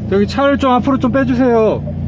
저기 차를 좀 앞으로 좀 빼주세요.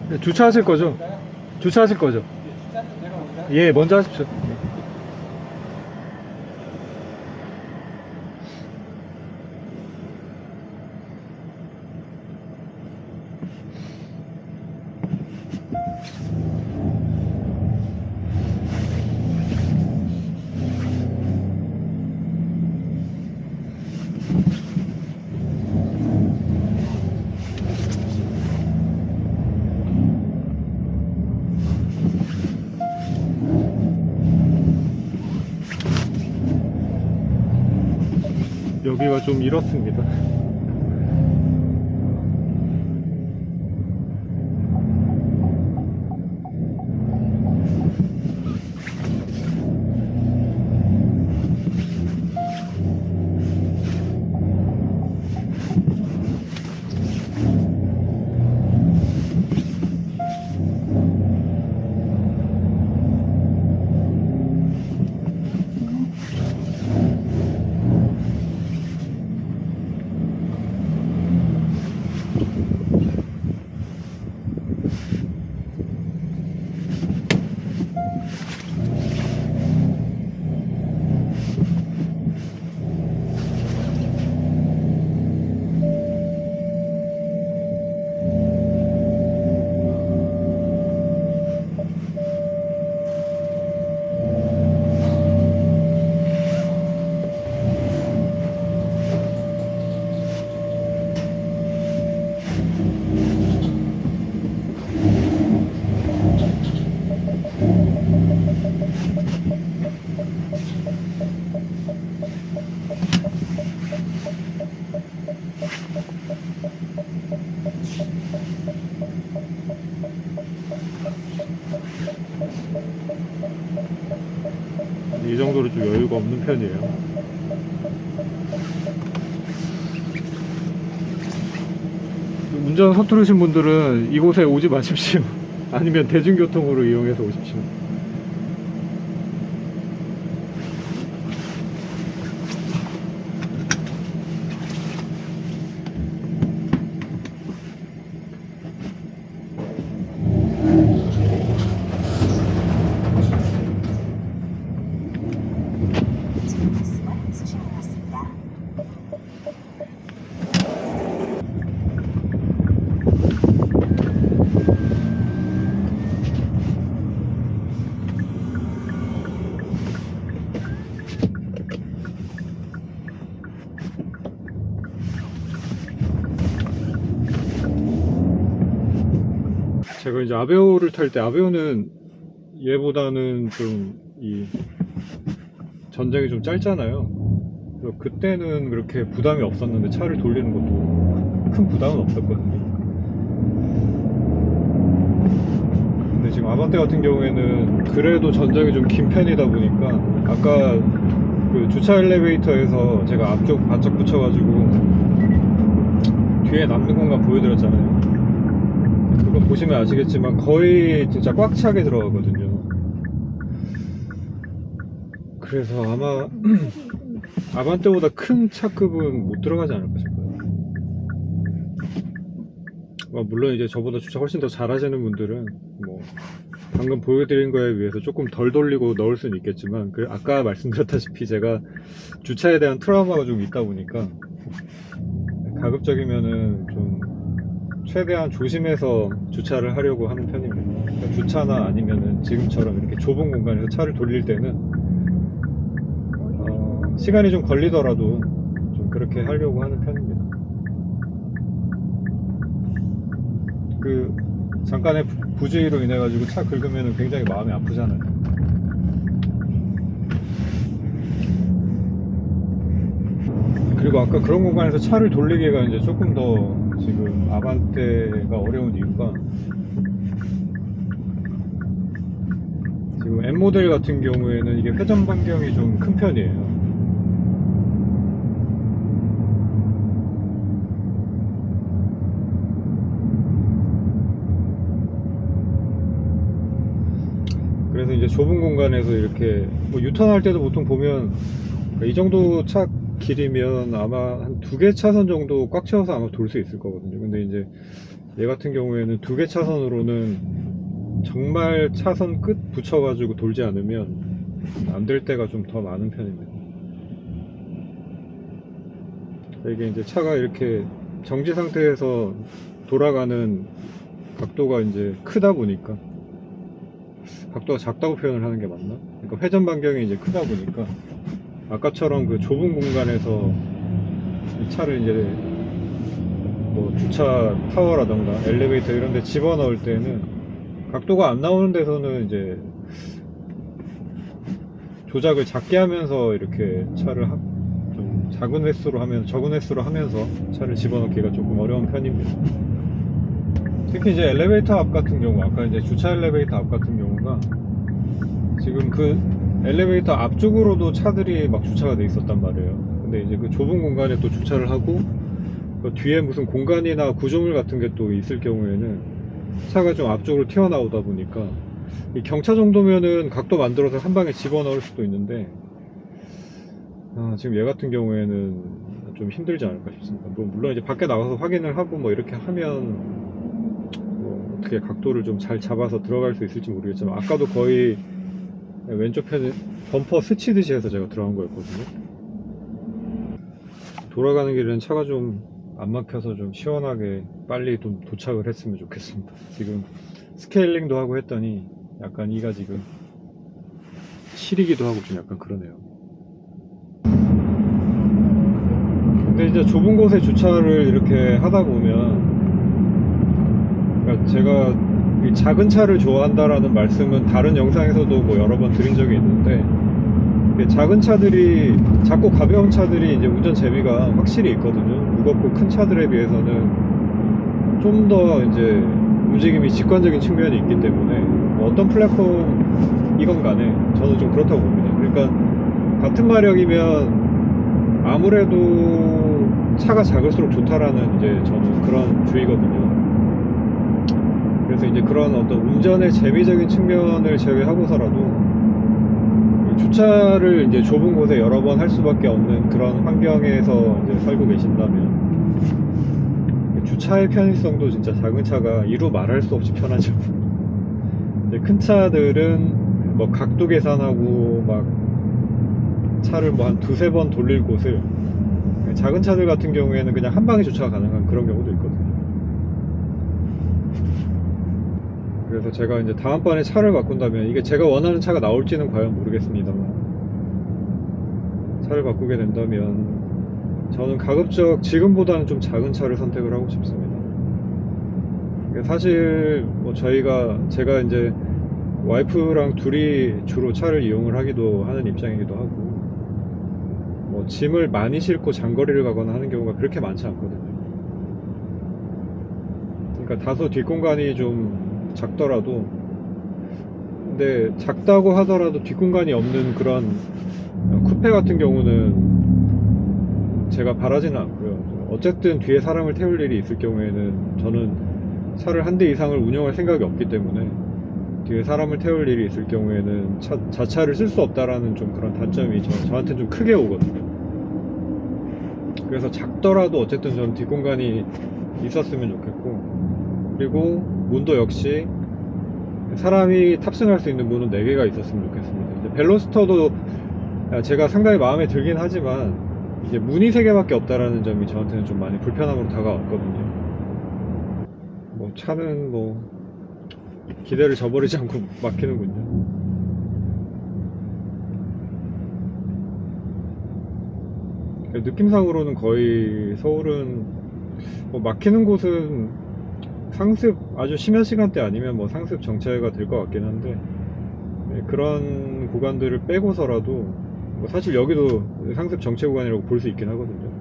네, 주차하실 거죠? 주차하실 거죠? 예, 먼저 하십시오. 여기가 좀 이렇습니다. 이 정도로 좀 여유가 없는 편이에요. 운전 서투르신 분들은 이곳에 오지 마십시오. 아니면 대중교통으로 이용해서 오십시오. 제가 이제 아베오를 탈 때, 아베오는 얘보다는 좀 이 전장이 좀 짧잖아요. 그래서 그때는 그렇게 부담이 없었는데, 차를 돌리는 것도 큰 부담은 없었거든요. 근데 지금 아반떼 같은 경우에는 그래도 전장이 좀 긴 편이다 보니까, 아까 그 주차 엘리베이터에서 제가 앞쪽 바짝 붙여가지고 뒤에 남는 공간 보여드렸잖아요. 그거 보시면 아시겠지만 거의 진짜 꽉 차게 들어가거든요. 그래서 아마 아반떼보다 큰 차급은 못 들어가지 않을까 싶어요. 물론 이제 저보다 주차 훨씬 더 잘하시는 분들은 뭐 방금 보여드린 거에 비해서 조금 덜 돌리고 넣을 수는 있겠지만, 아까 말씀드렸다시피 제가 주차에 대한 트라우마가 좀 있다 보니까 가급적이면은 좀 최대한 조심해서 주차를 하려고 하는 편입니다. 그러니까 주차나 아니면은 지금처럼 이렇게 좁은 공간에서 차를 돌릴 때는 시간이 좀 걸리더라도 좀 그렇게 하려고 하는 편입니다. 그 잠깐의 부주의로 인해 가지고 차 긁으면 굉장히 마음이 아프잖아요. 그리고 아까 그런 공간에서 차를 돌리기가 이제 조금 더 지금 아반떼가 어려운 이유가, 지금 M 모델 같은 경우에는 이게 회전 반경이 좀 큰 편이에요. 그래서 이제 좁은 공간에서 이렇게 뭐 유턴할 때도 보통 보면 이 정도 차 길이면 아마 한 2개 차선 정도 꽉 채워서 아마 돌 수 있을 거거든요. 근데 이제 얘 같은 경우에는 2개 차선으로는 정말 차선 끝 붙여가지고 돌지 않으면 안 될 때가 좀 더 많은 편입니다. 이게 이제 차가 이렇게 정지 상태에서 돌아가는 각도가 이제 크다 보니까, 각도가 작다고 표현을 하는 게 맞나? 그러니까 회전 반경이 이제 크다 보니까 아까처럼 그 좁은 공간에서 차를 이제 뭐 주차 타워라던가 엘리베이터 이런 데 집어넣을 때는 각도가 안 나오는 데서는 이제 조작을 작게 하면서 이렇게 차를 좀 작은 횟수로 하면, 적은 횟수로 하면서 차를 집어넣기가 조금 어려운 편입니다. 특히 이제 엘리베이터 앞 같은 경우, 아까 이제 주차 엘리베이터 앞 같은 경우가 지금 그 엘리베이터 앞쪽으로도 차들이 막 주차가 돼 있었단 말이에요. 근데 이제 그 좁은 공간에 또 주차를 하고 그 뒤에 무슨 공간이나 구조물 같은 게 또 있을 경우에는 차가 좀 앞쪽으로 튀어나오다 보니까 이 경차 정도면은 각도 만들어서 한 방에 집어넣을 수도 있는데, 지금 얘 같은 경우에는 좀 힘들지 않을까 싶습니다. 뭐 물론 이제 밖에 나가서 확인을 하고 뭐 이렇게 하면 뭐 어떻게 각도를 좀 잘 잡아서 들어갈 수 있을지 모르겠지만, 아까도 거의 왼쪽 편에 범퍼 스치듯이 해서 제가 들어간 거였거든요. 돌아가는 길은 차가 좀 안 막혀서 좀 시원하게 빨리 좀 도착을 했으면 좋겠습니다. 지금 스케일링도 하고 했더니 약간 이가 지금 시리기도 하고 좀 약간 그러네요. 근데 이제 좁은 곳에 주차를 이렇게 하다 보면, 그러니까 제가 이 작은 차를 좋아한다라는 말씀은 다른 영상에서도 뭐 여러 번 드린 적이 있는데, 작은 차들이, 작고 가벼운 차들이 이제 운전 재미가 확실히 있거든요. 무겁고 큰 차들에 비해서는 좀 더 이제 움직임이 직관적인 측면이 있기 때문에 뭐 어떤 플랫폼이건 간에 저는 좀 그렇다고 봅니다. 그러니까 같은 마력이면 아무래도 차가 작을수록 좋다라는 이제 저는 그런 주의거든요. 그래서 이제 그런 어떤 운전의 재미적인 측면을 제외하고서라도 주차를 이제 좁은 곳에 여러 번 할 수밖에 없는 그런 환경에서 이제 살고 계신다면, 주차의 편의성도 진짜 작은 차가 이루 말할 수 없이 편하죠. 큰 차들은 뭐 각도 계산하고 막 차를 뭐 한 두세 번 돌릴 곳을, 작은 차들 같은 경우에는 그냥 한 방에 주차가 가능한 그런 경우도 있거든요. 그래서 제가 이제 다음번에 차를 바꾼다면, 이게 제가 원하는 차가 나올지는 과연 모르겠습니다만, 차를 바꾸게 된다면 저는 가급적 지금보다는 좀 작은 차를 선택을 하고 싶습니다. 사실 뭐 제가 이제 와이프랑 둘이 주로 차를 이용을 하기도 하는 입장이기도 하고, 뭐 짐을 많이 싣고 장거리를 가거나 하는 경우가 그렇게 많지 않거든요. 그러니까 다소 뒷공간이 좀 작더라도, 근데 작다고 하더라도 뒷공간이 없는 그런 쿠페 같은 경우는 제가 바라지는 않고요. 어쨌든 뒤에 사람을 태울 일이 있을 경우에는 저는 차를 한 대 이상을 운영할 생각이 없기 때문에, 뒤에 사람을 태울 일이 있을 경우에는 자차를 쓸 수 없다라는 좀 그런 단점이 저한테 좀 크게 오거든요. 그래서 작더라도 어쨌든 전 뒷공간이 있었으면 좋겠고, 그리고 문도 역시 사람이 탑승할 수 있는 문은 4개가 있었으면 좋겠습니다. 이제 벨로스터도 제가 상당히 마음에 들긴 하지만 이제 문이 3개밖에 없다라는 점이 저한테는 좀 많이 불편함으로 다가왔거든요. 뭐 차는 뭐 기대를 저버리지 않고 막히는군요. 느낌상으로는 거의 서울은 뭐 막히는 곳은 상습 아주 심한 시간대 아니면 뭐 상습 정체가 될 것 같긴 한데, 네, 그런 구간들을 빼고서라도 뭐 사실 여기도 상습 정체 구간이라고 볼 수 있긴 하거든요.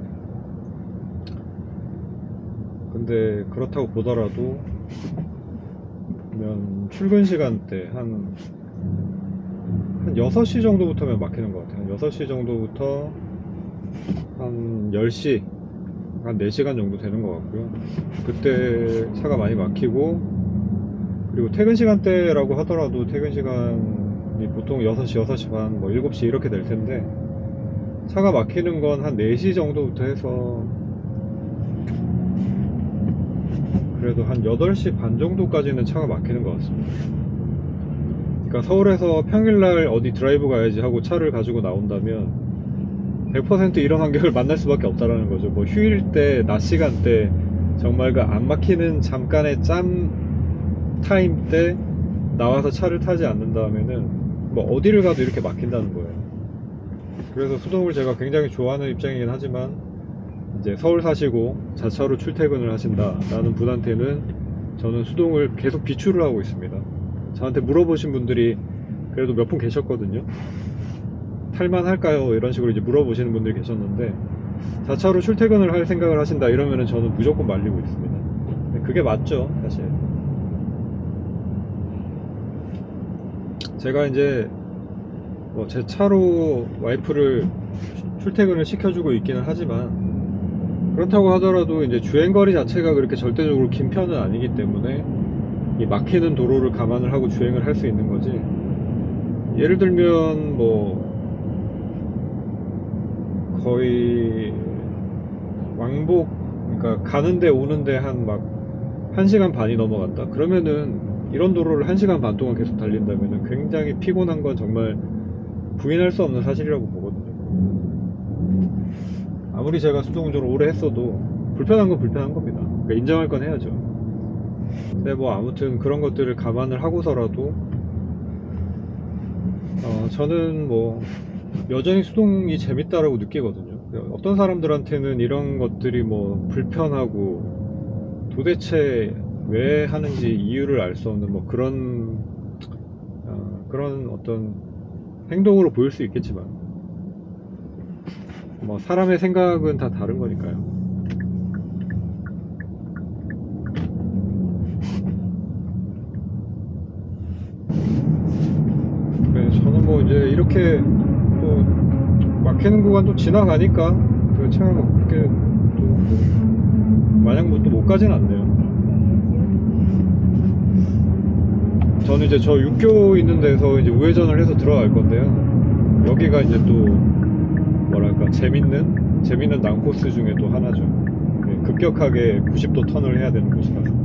근데 그렇다고 보더라도 그러면 출근 시간대 한 6시 정도부터면 막히는 것 같아요. 한 6시 정도부터 한 10시, 한 4시간 정도 되는 것 같고요. 그때 차가 많이 막히고, 그리고 퇴근 시간대라고 하더라도 퇴근 시간이 보통 6시, 6시 반, 뭐 7시 이렇게 될 텐데, 차가 막히는 건 한 4시 정도부터 해서 그래도 한 8시 반 정도까지는 차가 막히는 것 같습니다. 그러니까 서울에서 평일날 어디 드라이브 가야지 하고 차를 가지고 나온다면 100% 이런 환경을 만날 수밖에 없다라는 거죠. 뭐 휴일 때, 낮 시간대, 정말 그 안 막히는 잠깐의 짬 타임 때 나와서 차를 타지 않는다면은 뭐 어디를 가도 이렇게 막힌다는 거예요. 그래서 수동을 제가 굉장히 좋아하는 입장이긴 하지만, 이제 서울 사시고 자차로 출퇴근을 하신다라는 분한테는 저는 수동을 계속 비추를 하고 있습니다. 저한테 물어보신 분들이 그래도 몇 분 계셨거든요. 탈만할까요? 이런 식으로 이제 물어보시는 분들이 계셨는데, 자차로 출퇴근을 할 생각을 하신다 이러면은 저는 무조건 말리고 있습니다. 그게 맞죠, 사실. 제가 이제 뭐 제 차로 와이프를 출퇴근을 시켜주고 있기는 하지만, 그렇다고 하더라도 이제 주행거리 자체가 그렇게 절대적으로 긴 편은 아니기 때문에 이 막히는 도로를 감안을 하고 주행을 할 수 있는 거지. 예를 들면 뭐 거의 왕복, 그러니까 가는데 오는데 한 막 1시간 반이 넘어간다 그러면은, 이런 도로를 1시간 반 동안 계속 달린다면은 굉장히 피곤한 건 정말 부인할 수 없는 사실이라고 보거든요. 아무리 제가 수동운전을 오래 했어도 불편한 건 불편한 겁니다. 그러니까 인정할 건 해야죠. 근데 뭐 아무튼 그런 것들을 감안을 하고서라도 저는 뭐 여전히 수동이 재밌다라고 느끼거든요. 어떤 사람들한테는 이런 것들이 뭐 불편하고 도대체 왜 하는지 이유를 알 수 없는 뭐 그런 어떤 행동으로 보일 수 있겠지만, 뭐 사람의 생각은 다 다른 거니까요. 네, 저는 뭐 이제 이렇게 또 막히는 구간 또 지나가니까 그 차가 그렇게 또 마냥 뭐 또 못 가진 않네요. 저는 이제 저 육교 있는 데서 이제 우회전을 해서 들어갈 건데요. 여기가 이제 또 뭐랄까 재밌는 난코스 중에 또 하나죠. 급격하게 90도 턴을 해야 되는 곳이라서.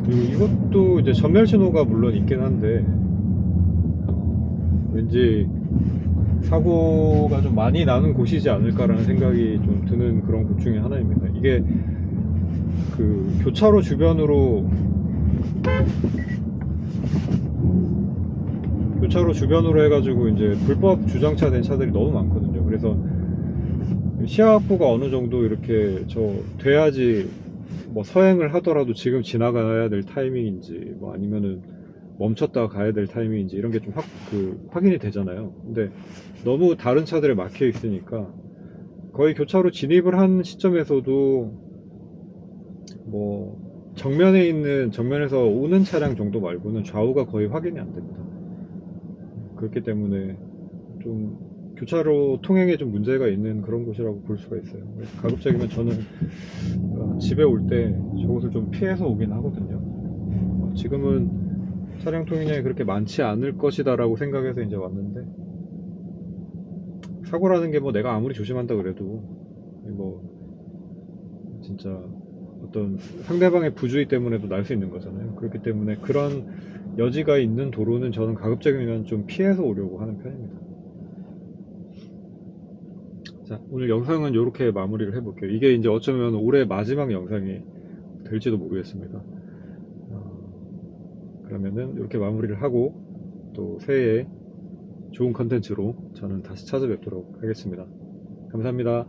그리고 이것도 이제 전멸 신호가 물론 있긴 한데, 왠지 사고가 좀 많이 나는 곳이지 않을까라는 생각이 좀 드는 그런 곳 중에 하나입니다. 이게 그 교차로 주변으로 해가지고 이제 불법 주정차 된 차들이 너무 많거든요. 그래서 시야 확보가 어느 정도 이렇게 돼야지, 뭐 서행을 하더라도 지금 지나가야 될 타이밍인지 뭐 아니면은 멈췄다가 가야 될 타이밍인지 이런 게 좀 확인이 되잖아요. 근데 너무 다른 차들에 막혀 있으니까 거의 교차로 진입을 한 시점에서도 뭐 정면에서 오는 차량 정도 말고는 좌우가 거의 확인이 안 됩니다. 그렇기 때문에 좀 교차로 통행에 좀 문제가 있는 그런 곳이라고 볼 수가 있어요. 그래서 가급적이면 저는 집에 올 때 저곳을 좀 피해서 오긴 하거든요. 지금은 차량 통행량이 그렇게 많지 않을 것이다 라고 생각해서 이제 왔는데, 사고라는 게 뭐 내가 아무리 조심한다 그래도 뭐 진짜 어떤 상대방의 부주의 때문에도 날 수 있는 거잖아요. 그렇기 때문에 그런 여지가 있는 도로는 저는 가급적이면 좀 피해서 오려고 하는 편입니다. 자, 오늘 영상은 이렇게 마무리를 해볼게요. 이게 이제 어쩌면 올해 마지막 영상이 될지도 모르겠습니다. 그러면은 이렇게 마무리를 하고 또 새해에 좋은 컨텐츠로 저는 다시 찾아뵙도록 하겠습니다. 감사합니다.